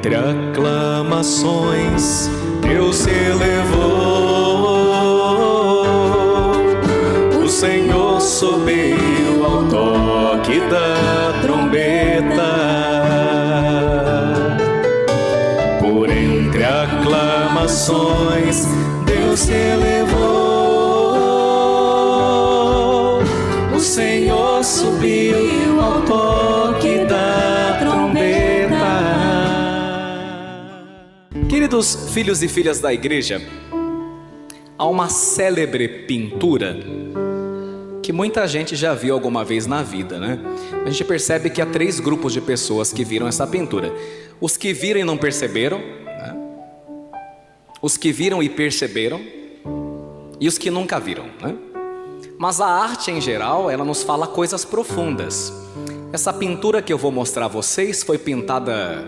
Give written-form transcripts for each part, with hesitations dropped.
Entre aclamações, Deus se elevou. O Senhor subiu ao toque da trombeta. Por entre aclamações, Deus se elevou. O Senhor subiu ao toque da trombeta. Queridos filhos e filhas da igreja, há uma célebre pintura que muita gente já viu alguma vez na vida, né? A gente percebe que há 3 grupos de pessoas que viram essa pintura: os que viram e não perceberam, né? Os que viram e perceberam, e os que nunca viram, né? Mas a arte em geral, ela nos fala coisas profundas. Essa pintura que eu vou mostrar a vocês foi pintada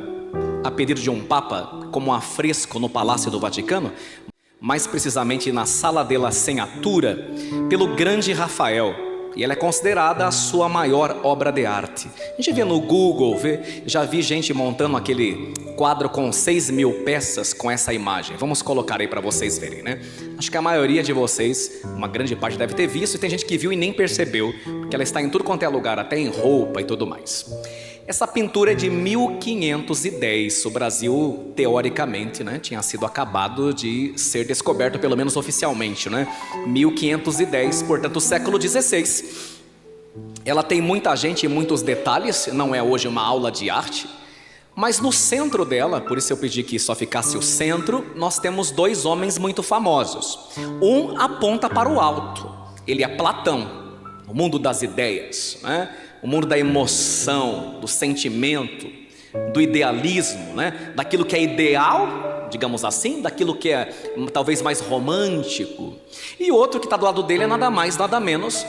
a pedido de um papa como um afresco no Palácio do Vaticano, mais precisamente na Sala della Segnatura, pelo grande Rafael, e ela é considerada a sua maior obra de arte. A gente vê no Google, já vi gente montando aquele quadro com 6.000 peças com essa imagem. Vamos colocar aí para vocês verem, né? Acho que a maioria de vocês, uma grande parte, deve ter visto, e tem gente que viu e nem percebeu, porque ela está em tudo quanto é lugar, até em roupa e tudo mais. Essa pintura é de 1510, o Brasil, teoricamente, né, tinha sido acabado de ser descoberto, pelo menos oficialmente, né? 1510, portanto, século XVI. Ela tem muita gente e muitos detalhes, não é hoje uma aula de arte, mas no centro dela, por isso eu pedi que só ficasse o centro, nós temos 2 homens muito famosos. Um aponta para o alto, ele é Platão, o mundo das ideias, né? O mundo da emoção, do sentimento, do idealismo, né? Daquilo que é ideal, digamos assim, daquilo que é talvez mais romântico. E outro que está do lado dele é nada mais, nada menos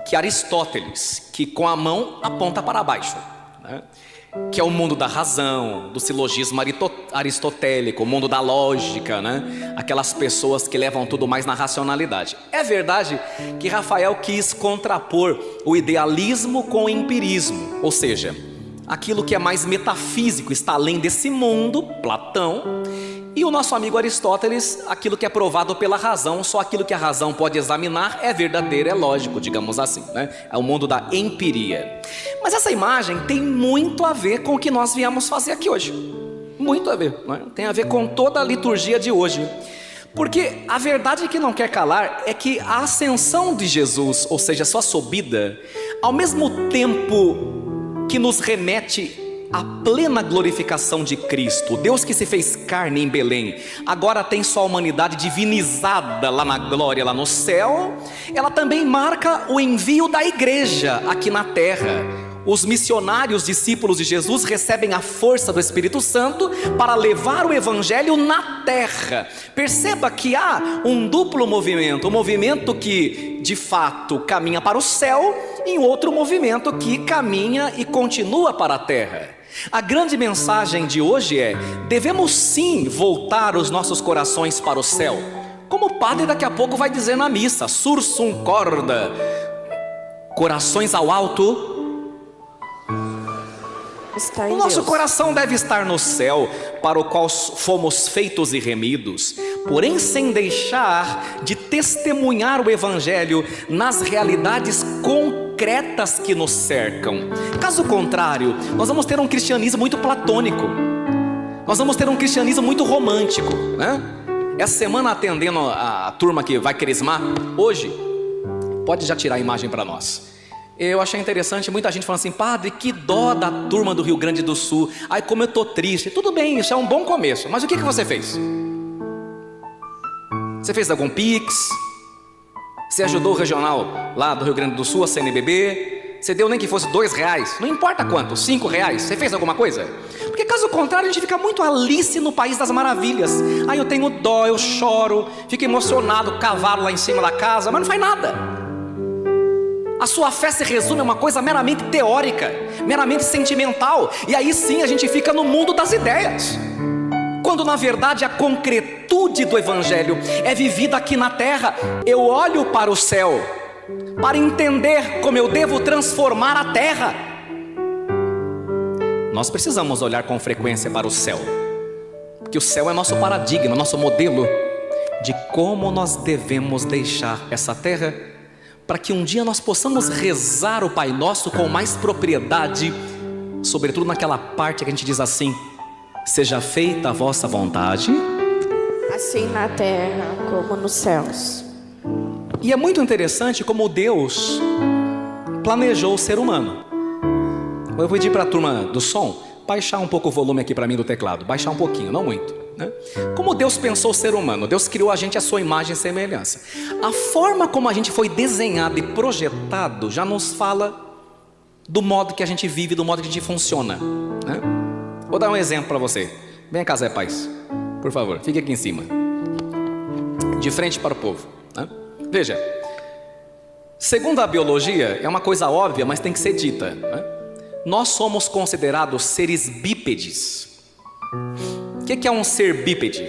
que Aristóteles, que com a mão aponta para baixo, né? Que é o mundo da razão, do silogismo aristotélico, o mundo da lógica, né? Aquelas pessoas que levam tudo mais na racionalidade. É verdade que Rafael quis contrapor o idealismo com o empirismo, ou seja, aquilo que é mais metafísico está além desse mundo, Platão, e o nosso amigo Aristóteles, aquilo que é provado pela razão, só aquilo que a razão pode examinar é verdadeiro, é lógico, digamos assim, né? É o mundo da empiria. Mas essa imagem tem muito a ver com o que nós viemos fazer aqui hoje. Muito a ver, né? Tem a ver com toda a liturgia de hoje. Porque a verdade que não quer calar é que a ascensão de Jesus, ou seja, a sua subida, ao mesmo tempo que nos remete a plena glorificação de Cristo, Deus que se fez carne em Belém, agora tem sua humanidade divinizada lá na glória, lá no céu. Ela também marca o envio da igreja aqui na terra. Os missionários, discípulos de Jesus, recebem a força do Espírito Santo para levar o evangelho na terra. Perceba que há um duplo movimento, um movimento que de fato caminha para o céu e um outro movimento que caminha e continua para a terra. A grande mensagem de hoje é: devemos sim voltar os nossos corações para o céu, como o padre daqui a pouco vai dizer na missa, sursum corda, corações ao alto. O nosso coração deve estar no céu, para o qual fomos feitos e remidos, porém sem deixar de testemunhar o evangelho nas realidades concretas que nos cercam. Caso contrário, nós vamos ter um cristianismo muito platônico, nós vamos ter um cristianismo muito romântico, né? Essa semana, atendendo a turma que vai crismar hoje, pode já tirar a imagem para nós. Eu achei interessante, muita gente falando assim: padre, que dó da turma do Rio Grande do Sul, ai como eu tô triste. Tudo bem, isso é um bom começo, mas o que você fez? Você fez algum pix? Você ajudou o regional lá do Rio Grande do Sul, a CNBB? Você deu nem que fosse R$2, não importa quanto, R$5, você fez alguma coisa? Porque caso contrário a gente fica muito Alice no País das Maravilhas. Ai, eu tenho dó, eu choro, fico emocionado, cavalo lá em cima da casa, mas não faz nada. A sua fé se resume a uma coisa meramente teórica, meramente sentimental, e aí sim a gente fica no mundo das ideias, quando na verdade a concretude do evangelho é vivida aqui na terra. Eu olho para o céu para entender como eu devo transformar a terra. nós precisamos olhar com frequência para o céu, porque o céu é nosso paradigma, nosso modelo de como nós devemos deixar essa terra, para que um dia nós possamos rezar o Pai Nosso com mais propriedade, sobretudo naquela parte que a gente diz assim: seja feita a vossa vontade, assim na terra como nos céus. E é muito interessante como Deus planejou o ser humano. Eu vou pedir para a turma do som baixar um pouco o volume aqui para mim do teclado, baixar um pouquinho, não muito, né? Como Deus pensou o ser humano? Deus criou a gente à sua imagem e semelhança. A forma como a gente foi desenhado e projetado já nos fala do modo que a gente vive, do modo que a gente funciona, né? Vou dar um exemplo para você. Vem cá, Zé Paz, por favor, fique aqui em cima, de frente para o povo, né? Veja, segundo a biologia, é uma coisa óbvia, mas tem que ser dita, né? Nós somos considerados seres bípedes. O que é um ser bípede?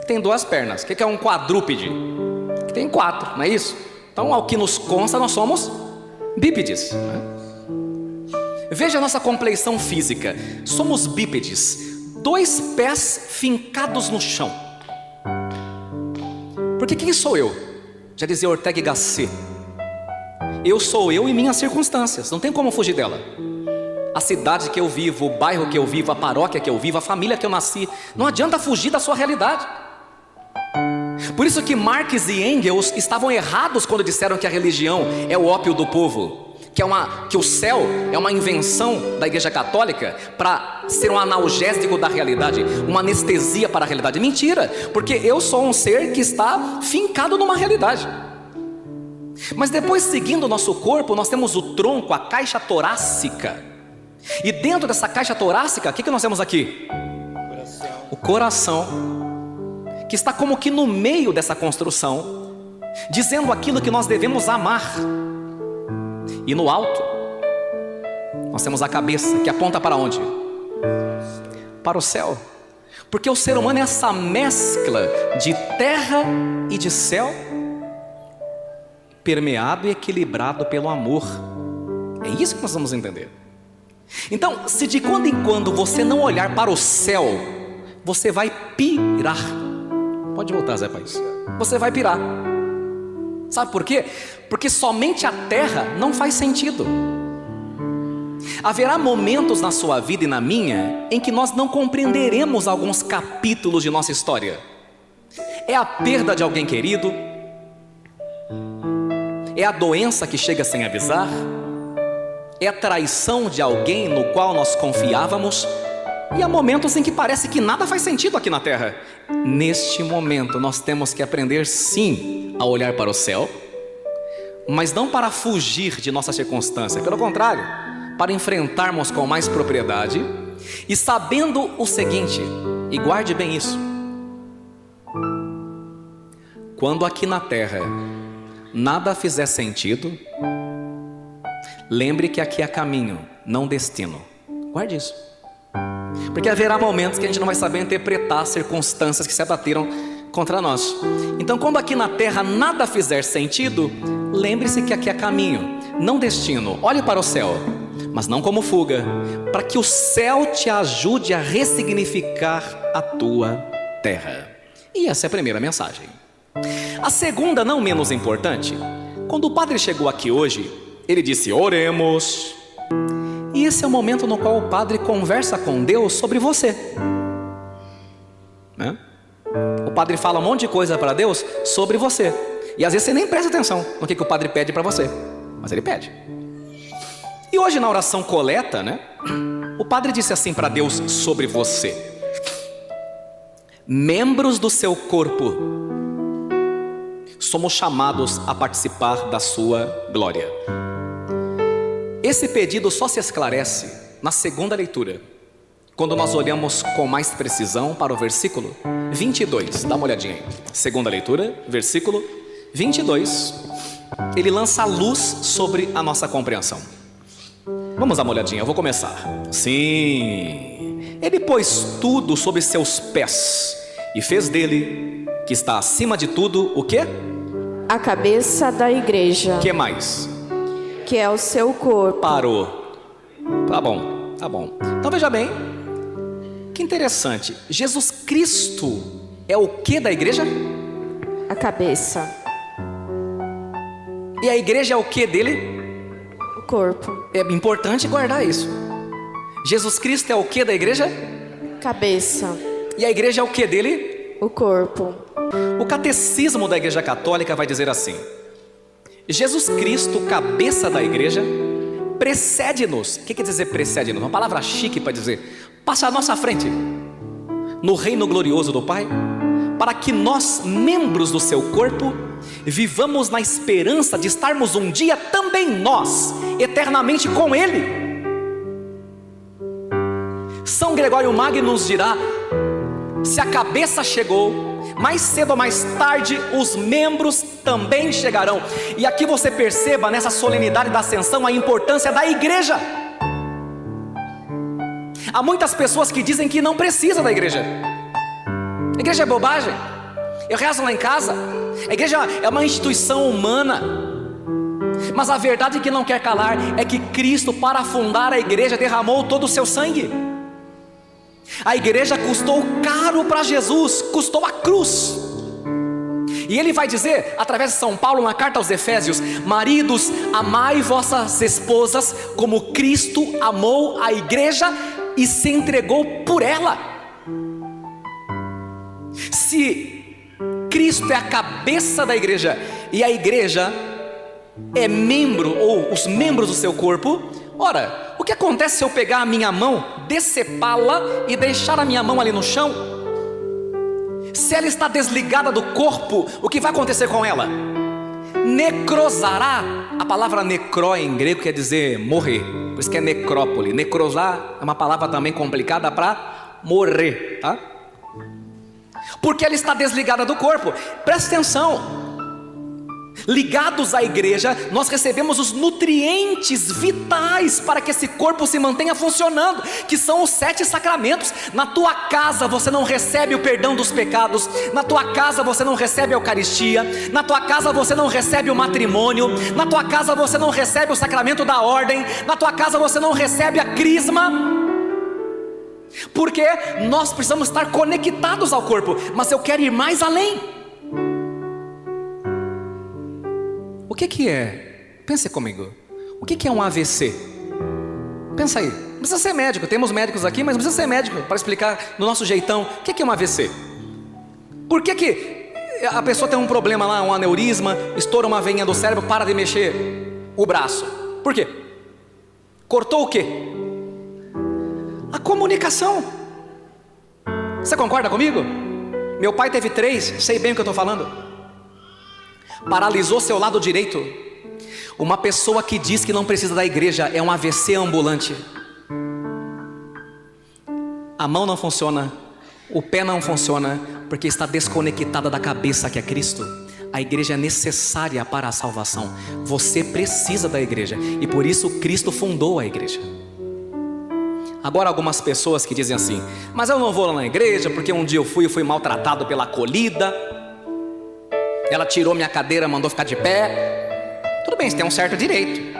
Tem duas pernas. O que é um quadrúpede? Tem 4, não é isso? Então, ao que nos consta, nós somos bípedes, né? Veja a nossa compleição física. Somos bípedes, 2 pés fincados no chão. Porque quem sou eu? Já dizia Ortega y Gasset: eu sou eu e minhas circunstâncias, não tem como fugir dela. A cidade que eu vivo, o bairro que eu vivo, a paróquia que eu vivo, a família que eu nasci, não adianta fugir da sua realidade. Por isso que Marx e Engels estavam errados quando disseram que a religião é o ópio do povo, que o céu é uma invenção da Igreja Católica para ser um analgésico da realidade, uma anestesia para a realidade. Mentira, porque eu sou um ser que está fincado numa realidade. Mas depois, seguindo o nosso corpo, nós temos o tronco, a caixa torácica. E dentro dessa caixa torácica, o que nós temos aqui? O coração, que está como que no meio dessa construção, dizendo aquilo que nós devemos amar. E no alto, nós temos a cabeça, que aponta para onde? Para o céu. Porque o ser humano é essa mescla de terra e de céu, permeado e equilibrado pelo amor. É isso que nós vamos entender. Então, se de quando em quando você não olhar para o céu, você vai pirar. Pode voltar, Zé Paz. Você vai pirar. Sabe por quê? Porque somente a terra não faz sentido. Haverá momentos na sua vida e na minha em que nós não compreenderemos alguns capítulos de nossa história. É a perda de alguém querido, é a doença que chega sem avisar, é a traição de alguém no qual nós confiávamos, e há momentos em que parece que nada faz sentido aqui na terra. Neste momento nós temos que aprender sim a olhar para o céu, mas não para fugir de nossa circunstância, pelo contrário, para enfrentarmos com mais propriedade e sabendo o seguinte, e guarde bem isso: quando aqui na terra nada fizer sentido, lembre que aqui é caminho, não destino. Guarde isso. Porque haverá momentos que a gente não vai saber interpretar as circunstâncias que se abateram contra nós. Então, quando aqui na terra nada fizer sentido, lembre-se que aqui é caminho, não destino. Olhe para o céu, mas não como fuga, para que o céu te ajude a ressignificar a tua terra. E essa é a primeira mensagem. A segunda, não menos importante: quando o padre chegou aqui hoje, ele disse: oremos. E esse é o momento no qual o padre conversa com Deus sobre você, né? O padre fala um monte de coisa para Deus sobre você, e às vezes você nem presta atenção no que o padre pede para você, mas ele pede. E hoje na oração coleta, né, o padre disse assim para Deus sobre você: membros do seu corpo, somos chamados a participar da sua glória. Esse pedido só se esclarece na segunda leitura, quando nós olhamos com mais precisão para o versículo 22. Dá uma olhadinha aí. Segunda leitura, versículo 22. Ele lança luz sobre a nossa compreensão. Vamos dar uma olhadinha, eu vou começar. Sim. Ele pôs tudo sob seus pés e fez dele, que está acima de tudo, o quê? A cabeça da igreja. Que mais? Que é o seu corpo. Parou. Tá bom. tá bom. Então veja bem, que interessante. Jesus Cristo é o que da igreja? A cabeça. E a igreja é o que dele? O corpo. É importante guardar isso. Jesus Cristo é o que da igreja? Cabeça. E a igreja é o que dele? O corpo. O catecismo da Igreja Católica vai dizer assim: Jesus Cristo, cabeça da igreja, precede-nos. O que quer dizer precede-nos? Uma palavra chique para dizer: passa à nossa frente no reino glorioso do Pai, para que nós, membros do seu corpo, vivamos na esperança de estarmos um dia também nós, eternamente com Ele. São Gregório Magno nos dirá: se a cabeça chegou, mais cedo ou mais tarde os membros também chegarão. E aqui você perceba, nessa solenidade da ascensão, a importância da igreja. Há muitas pessoas que dizem que não precisa da igreja. A igreja é bobagem, eu rezo lá em casa, a igreja é uma instituição humana. Mas a verdade que não quer calar é que Cristo, para fundar a igreja, derramou todo o seu sangue. A igreja custou caro para Jesus, custou a cruz. E ele vai dizer, através de São Paulo, na carta aos Efésios: maridos, amai vossas esposas como Cristo amou a igreja e se entregou por ela. Se Cristo é a cabeça da igreja e a igreja é membro, ou os membros do seu corpo, ora, o que acontece se eu pegar a minha mão, decepá-la e deixar a minha mão ali no chão? Se ela está desligada do corpo, o que vai acontecer com ela? Necrosará. A palavra necró em grego quer dizer morrer, por isso que é necrópole. Necrosar é uma palavra também complicada para morrer, tá? Porque ela está desligada do corpo. Presta atenção. Ligados à igreja, nós recebemos os nutrientes vitais para que esse corpo se mantenha funcionando, que são os 7 sacramentos. Na tua casa você não recebe o perdão dos pecados, na tua casa você não recebe a Eucaristia, na tua casa você não recebe o matrimônio, na tua casa você não recebe o sacramento da ordem, na tua casa você não recebe a crisma, porque nós precisamos estar conectados ao corpo. Mas eu quero ir mais além. O que é? Pense comigo. O que é um AVC? Pensa aí. Não precisa ser médico. Temos médicos aqui, mas não precisa ser médico para explicar do nosso jeitão. O que é um AVC? Por que a pessoa tem um problema lá, um aneurisma, estoura uma veinha do cérebro, para de mexer o braço? Por quê? Cortou o quê? A comunicação. Você concorda comigo? Meu pai teve 3, sei bem o que eu estou falando. Paralisou seu lado direito. Uma pessoa que diz que não precisa da igreja é um AVC ambulante. A mão não funciona, o pé não funciona, porque está desconectada da cabeça, que é Cristo. A igreja é necessária para a salvação. Você precisa da igreja, e por isso Cristo fundou a igreja. Agora, algumas pessoas que dizem assim: mas eu não vou lá na igreja porque um dia eu fui maltratado pela acolhida, ela tirou minha cadeira, mandou ficar de pé. Tudo bem, você tem um certo direito.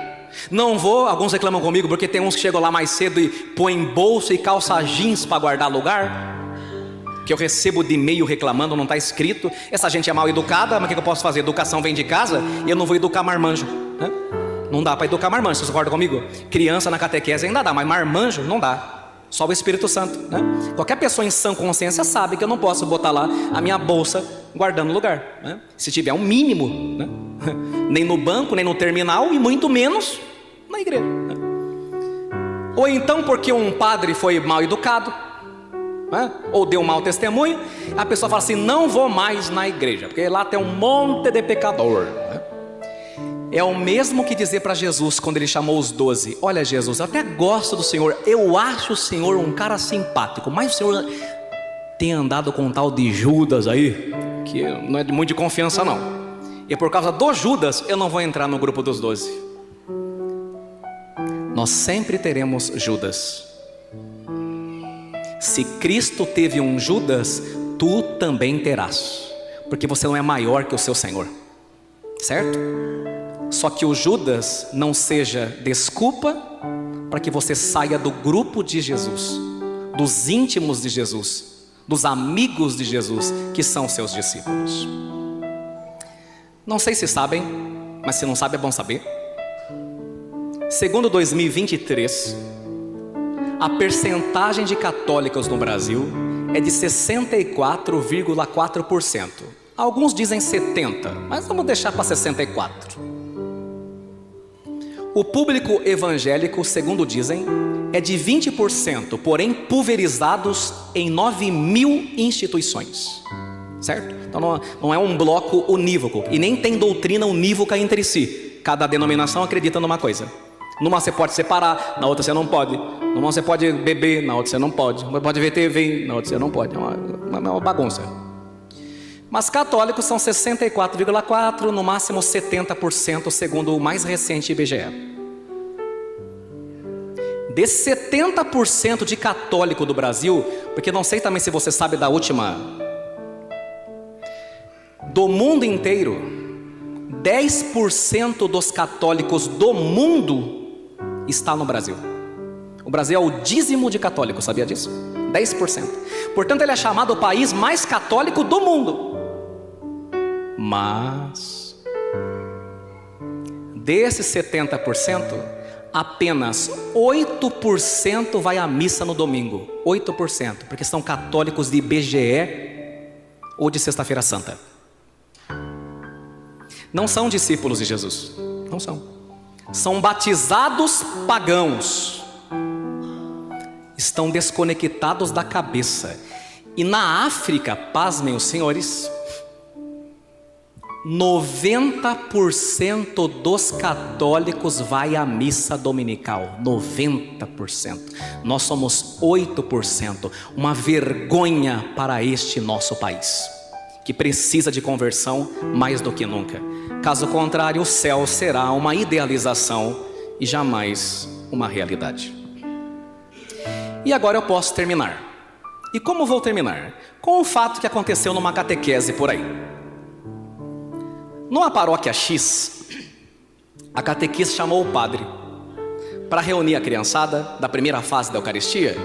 Não vou, alguns reclamam comigo porque tem uns que chegam lá mais cedo e põem bolsa e calça jeans para guardar lugar, que eu recebo de e-mail reclamando, não está escrito. Essa gente é mal educada, mas o que eu posso fazer? Educação vem de casa e eu não vou educar marmanjo, né? Não dá para educar marmanjo, vocês concordam comigo? Criança na catequese ainda dá, mas marmanjo não dá. Só o Espírito Santo, né? Qualquer pessoa em sã consciência sabe que eu não posso botar lá a minha bolsa guardando lugar, né? Se tiver um mínimo, né? Nem no banco, nem no terminal, e muito menos na igreja, né? Ou então porque um padre foi mal educado, né? Ou deu um mau testemunho, a pessoa fala assim: não vou mais na igreja, porque lá tem um monte de pecador, né? É o mesmo que dizer para Jesus, quando ele chamou os 12: olha Jesus, eu até gosto do Senhor, eu acho o Senhor um cara simpático, mas o Senhor tem andado com um tal de Judas aí, que não é muito de confiança não, e por causa do Judas eu não vou entrar no grupo dos 12. Nós sempre teremos Judas. Se Cristo teve um Judas, tu também terás, porque você não é maior que o seu Senhor, certo? Só que o Judas não seja desculpa para que você saia do grupo de Jesus, dos íntimos de Jesus, dos amigos de Jesus, que são seus discípulos. Não sei se sabem, mas se não sabe é bom saber. Segundo 2023, a percentagem de católicos no Brasil é de 64,4%. Alguns dizem 70%, mas vamos deixar para 64%. O público evangélico, segundo dizem, é de 20%, porém pulverizados em 9.000 instituições. Certo? Então não é um bloco unívoco, e nem tem doutrina unívoca entre si. Cada denominação acredita numa coisa. Numa você pode separar, na outra você não pode. Numa você pode beber, na outra você não pode. Uma pode ver TV, na outra você não pode. É uma bagunça. Mas católicos são 64,4%, no máximo 70%, segundo o mais recente IBGE. Desses 70% de católico do Brasil, porque não sei também se você sabe da última, do mundo inteiro, 10% dos católicos do mundo está no Brasil. O Brasil é o dízimo de católicos, sabia disso? 10%. Portanto, ele é chamado o país mais católico do mundo. Mas desses 70%, apenas 8% vai à missa no domingo. 8%, porque são católicos de IBGE ou de Sexta-feira Santa. Não são discípulos de Jesus. Não são. São batizados pagãos. Estão desconectados da cabeça. E na África, pasmem os senhores, 90% dos católicos vai à missa dominical. 90%. Nós somos 8%. Uma vergonha para este nosso país, que precisa de conversão mais do que nunca. Caso contrário, o céu será uma idealização e jamais uma realidade. E agora eu posso terminar. E como vou terminar? Com um fato que aconteceu numa catequese por aí. Numa paróquia X, a catequista chamou o padre para reunir a criançada da primeira fase da Eucaristia,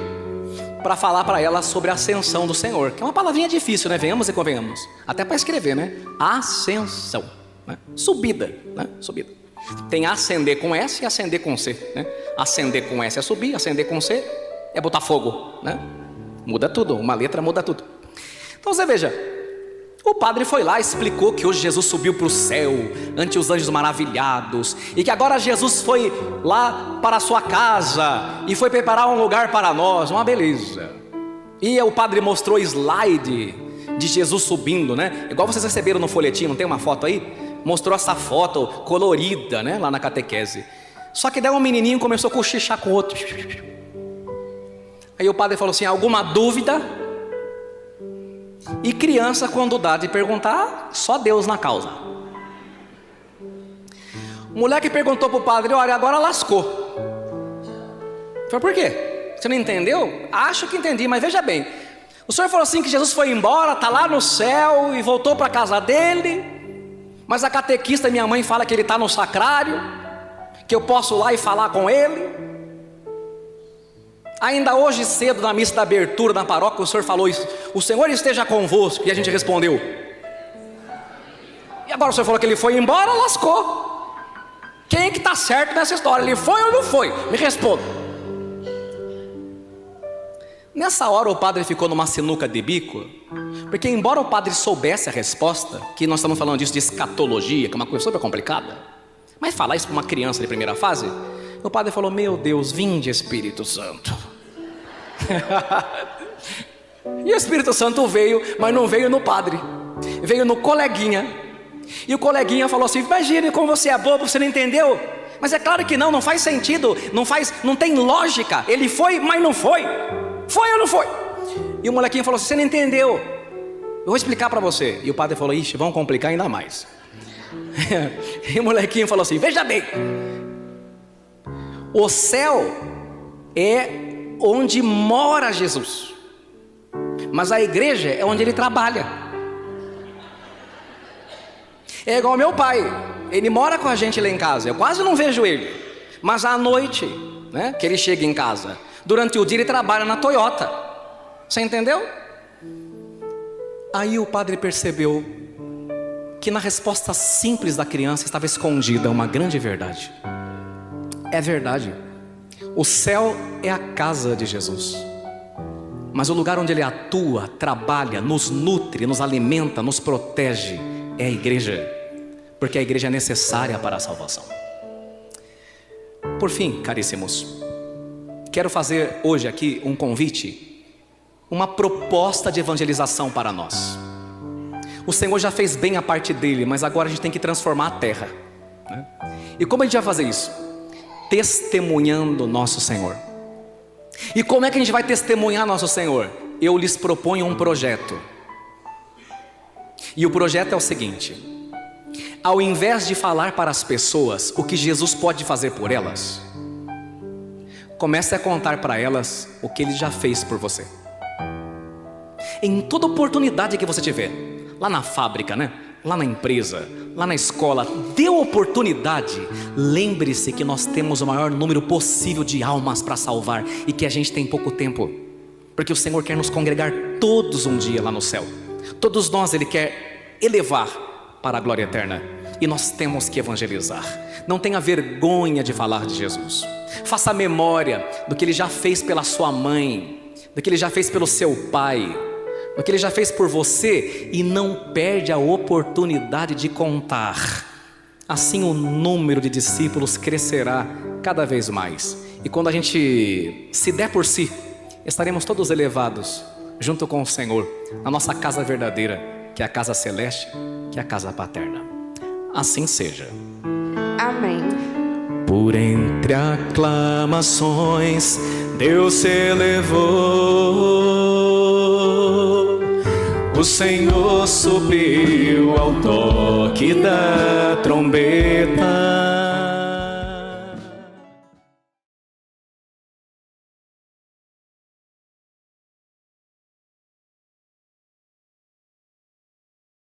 para falar para ela sobre a ascensão do Senhor, que é uma palavrinha difícil, né? Venhamos e convenhamos. Até para escrever, né? Ascensão, né? Subida, né? Subida. Tem ascender com S e ascender com C, né? Ascender com S é subir, ascender com C é botar fogo, né? Muda tudo, uma letra muda tudo. Então você veja, o padre foi lá e explicou que hoje Jesus subiu para o céu ante os anjos maravilhados, e que agora Jesus foi lá para a sua casa e foi preparar um lugar para nós. Uma beleza. E o padre mostrou slide de Jesus subindo, né? Igual vocês receberam no folhetim, não tem uma foto aí? Mostrou essa foto colorida, né? Lá na catequese. Só que daí um menininho começou a cochichar com o outro. Aí o padre falou assim: alguma dúvida? E criança, quando dá de perguntar, só Deus na causa. O moleque perguntou para o padre: olha, agora lascou. Falei: por quê? Você não entendeu? Acho que entendi, mas veja bem. O senhor falou assim que Jesus foi embora, está lá no céu e voltou para a casa dele. Mas a catequista, minha mãe, fala que ele está no sacrário, que eu posso ir lá e falar com ele. Ainda hoje cedo, na missa da abertura na paróquia, o senhor falou isso: o Senhor esteja convosco. E a gente respondeu. E agora o senhor falou que ele foi embora, lascou. Quem é que está certo nessa história? Ele foi ou não foi? Me responda. Nessa hora o padre ficou numa sinuca de bico, porque embora o padre soubesse a resposta, que nós estamos falando disso de escatologia, que é uma coisa super complicada, mas falar isso para uma criança de primeira fase, o padre falou: meu Deus, vinde Espírito Santo. E o Espírito Santo veio, mas não veio no padre, veio no coleguinha. E o coleguinha falou assim: imagine como você é bobo, você não entendeu? Mas é claro que não faz sentido, não tem lógica. Ele foi, mas não foi. Foi ou não foi? E o molequinho falou assim: você não entendeu, eu vou explicar para você. E o padre falou: ixi, vão complicar ainda mais. E o molequinho falou assim: veja bem, o céu é onde mora Jesus, mas a igreja é onde ele trabalha. É igual meu pai, ele mora com a gente lá em casa, eu quase não vejo ele, mas à noite né? Que ele chega em casa. Durante o dia ele trabalha na Toyota. Você entendeu? Aí o padre percebeu que na resposta simples da criança estava escondida uma grande verdade. É verdade. O céu é a casa de Jesus. Mas o lugar onde ele atua, trabalha, nos nutre, nos alimenta, nos protege, é a igreja. Porque a igreja é necessária para a salvação. Por fim, caríssimos, quero fazer hoje aqui um convite, uma proposta de evangelização para nós. O Senhor já fez bem a parte dele, mas agora a gente tem que transformar a terra, né? E como a gente vai fazer isso? Testemunhando nosso Senhor. E como é que a gente vai testemunhar nosso Senhor? Eu lhes proponho um projeto. E o projeto é o seguinte: ao invés de falar para as pessoas o que Jesus pode fazer por elas, comece a contar para elas o que Ele já fez por você. Em toda oportunidade que você tiver, lá na fábrica, né? Lá na empresa, lá na escola, dê oportunidade. Lembre-se que nós temos o maior número possível de almas para salvar e que a gente tem pouco tempo, porque o Senhor quer nos congregar todos um dia lá no céu. Todos nós Ele quer elevar para a glória eterna, e nós temos que evangelizar. Não tenha vergonha de falar de Jesus. Faça memória do que Ele já fez pela sua mãe, do que Ele já fez pelo seu pai, do que Ele já fez por você, e não perde a oportunidade de contar. Assim o número de discípulos crescerá cada vez mais. E quando a gente se der por si, estaremos todos elevados junto com o Senhor na nossa casa verdadeira, que é a casa celeste, que é a casa paterna. Assim seja. Amém. Por entre aclamações Deus se elevou, o Senhor subiu ao toque da trombeta.